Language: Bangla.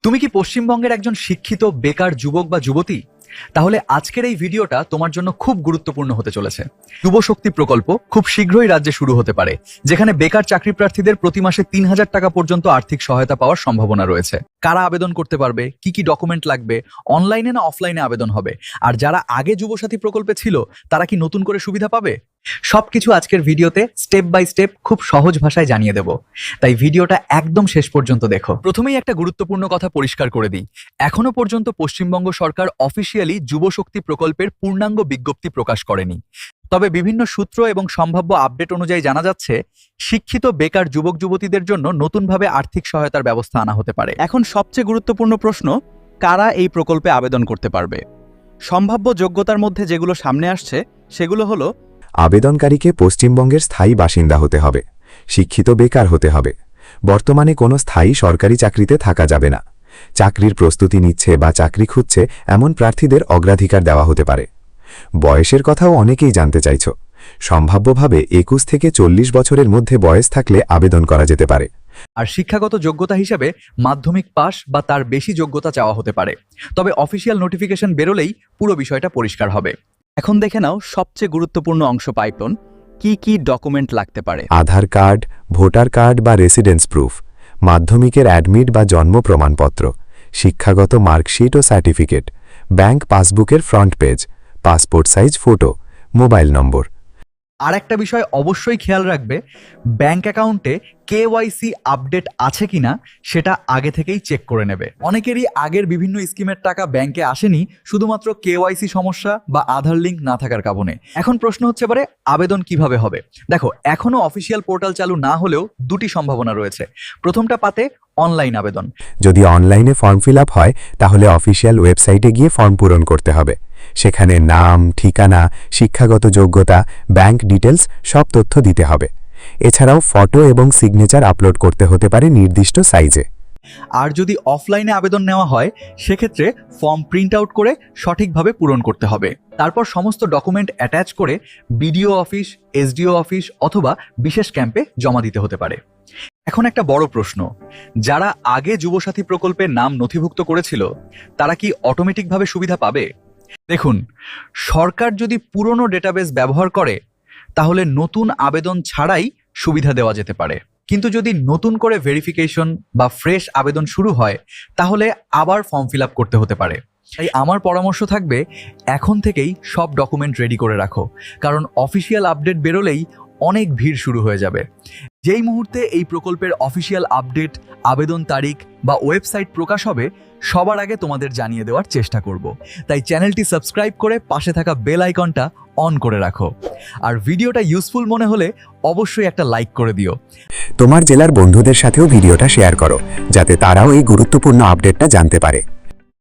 তুমি কি পশ্চিমবঙ্গের একজন শিক্ষিত বেকার যুবক বা যুবতী? তাহলে আজকের এই ভিডিওটা তোমার জন্য খুব গুরুত্বপূর্ণ হতে চলেছে। যুব শক্তি প্রকল্প খুব শীঘ্রই রাজ্যে শুরু হতে পারে, যেখানে বেকার চাকরি প্রার্থীদের প্রতি মাসে ৩,০০০ টাকা পর্যন্ত আর্থিক সহায়তা পাওয়ার সম্ভাবনা রয়েছে। কারা আবেদন করতে পারবে, কি কি ডকুমেন্ট লাগবে, অনলাইনে না অফলাইনে আবেদন হবে, আর যারা আগে যুবসাথী প্রকল্পে ছিল তারা কি নতুন করে সুবিধা পাবে, সবকিছু আজকের ভিডিওতে স্টেপ বাই স্টেপ খুব সহজ ভাষায় জানিয়ে দেব। তাই ভিডিওটা একদম শেষ পর্যন্ত দেখো। প্রথমেই একটা গুরুত্বপূর্ণ কথা পরিষ্কার করে দিই, এখনো পর্যন্ত পশ্চিমবঙ্গ সরকার অফিসিয়ালি যুবশক্তি প্রকল্পের পূর্ণাঙ্গ বিজ্ঞপ্তি প্রকাশ করেনি। তবে বিভিন্ন সূত্র এবং সম্ভাব্য আপডেট অনুযায়ী জানা যাচ্ছে, শিক্ষিত বেকার যুবক যুবতীদের জন্য নতুনভাবে আর্থিক সহায়তার ব্যবস্থা আনা হতে পারে। এখন সবচেয়ে গুরুত্বপূর্ণ প্রশ্ন, কারা এই প্রকল্পে আবেদন করতে পারবে? সম্ভাব্য যোগ্যতার মধ্যে যেগুলো সামনে আসছে সেগুলো হলো: আবেদনকারীকে পশ্চিমবঙ্গের স্থায়ী বাসিন্দা হতে হবে, শিক্ষিত বেকার হতে হবে, বর্তমানে কোনো স্থায়ী সরকারি চাকরিতে থাকা যাবে না, চাকরির প্রস্তুতি নিচ্ছে বা চাকরি খুঁজছে এমন প্রার্থীদের অগ্রাধিকার দেওয়া হতে পারে। বয়সের কথাও অনেকেই জানতে চাইছ। সম্ভাব্যভাবে ২১ থেকে ৪০ বছরের মধ্যে বয়স থাকলে আবেদন করা যেতে পারে। আর শিক্ষাগত যোগ্যতা হিসেবে মাধ্যমিক পাস বা তার বেশি যোগ্যতা চাওয়া হতে পারে। তবে অফিসিয়াল নোটিফিকেশন বেরোলেই পুরো বিষয়টা পরিষ্কার হবে। এখন দেখে নাও সবচেয়ে গুরুত্বপূর্ণ অংশ, পাইপলাইন। কি কি ডকুমেন্ট লাগতে পারে? আধার কার্ড, ভোটার কার্ড বা রেসিডেন্স প্রুফ, মাধ্যমিকের অ্যাডমিট বা জন্ম প্রমাণপত্র, শিক্ষাগত মার্কশিট ও সার্টিফিকেট, ব্যাংক পাসবুকের front page, passport size photo, mobile number. আর একটা বিষয় অবশ্যই খেয়াল রাখবে, ব্যাংক অ্যাকাউন্টে কেওয়াইসি আপডেট আছে কিনা সেটা আগে থেকেই চেক করে নেবে। অনেকেরই আগের বিভিন্ন স্কিমের টাকা ব্যাংকে আসেনি শুধুমাত্র কেওয়াইসি সমস্যা বা আধার লিঙ্ক না থাকার কারণে। এখন প্রশ্ন হচ্ছে এবারে আবেদন কিভাবে হবে। দেখো, এখনো অফিসিয়াল পোর্টাল চালু না হলেও দুটি সম্ভাবনা রয়েছে। প্রথমটা পাতে অনলাইন আবেদন। যদি অনলাইনে ফর্ম ফিল আপ হয় তাহলে অফিসিয়াল ওয়েবসাইটে গিয়ে ফর্ম পূরণ করতে হবে। সেখানে নাম, ঠিকানা, শিক্ষাগত যোগ্যতা, ব্যাংক ডিটেলস সব তথ্য দিতে হবে। এছাড়াও ফটো এবং সিগনেচার আপলোড করতে হতে পারে নির্দিষ্ট সাইজে। আর যদি অফলাইনে আবেদন নেওয়া হয় সেক্ষেত্রে ফর্ম প্রিন্ট আউট করে সঠিকভাবে পূরণ করতে হবে। তারপর সমস্ত ডকুমেন্ট অ্যাটাচ করে বিডিও অফিস, এসডিও অফিস অথবা বিশেষ ক্যাম্পে জমা দিতে হতে পারে। এখন একটা বড় প্রশ্ন, যারা আগে যুবসাথী প্রকল্পের নাম নথিভুক্ত করেছিল তারা কি অটোমেটিকভাবে সুবিধা পাবে? দেখুন, সরকার যদি পুরনো ডেটাবেস ব্যবহার করে তাহলে নতুন আবেদন ছাড়াই সুবিধা দেওয়া যেতে পারে। কিন্তু যদি নতুন করে ভেরিফিকেশন বা ফ্রেশ আবেদন শুরু হয় তাহলে আবার ফর্ম ফিল আপ করতে হতে পারে। তাই আমার পরামর্শ থাকবে, এখন থেকেই সব ডকুমেন্ট রেডি করে রাখো, কারণ অফিসিয়াল আপডেট বেরোলেই অনেক ভিড় শুরু হয়ে যাবে। যেই মুহূর্তে এই প্রকল্পের অফিসিয়াল আপডেট, আবেদন তারিখ বা ওয়েবসাইট প্রকাশ হবে সবার আগে তোমাদের জানিয়ে দেওয়ার চেষ্টা করব। তাই চ্যানেলটি সাবস্ক্রাইব করে পাশে থাকা বেল আইকনটা অন করে রাখো। আর ভিডিওটা ইউজফুল মনে হলে অবশ্যই একটা লাইক করে দিও। তোমার জেলার বন্ধুদের সাথেও ভিডিওটা শেয়ার করো, যাতে তারাও এই গুরুত্বপূর্ণ আপডেটটা জানতে পারে।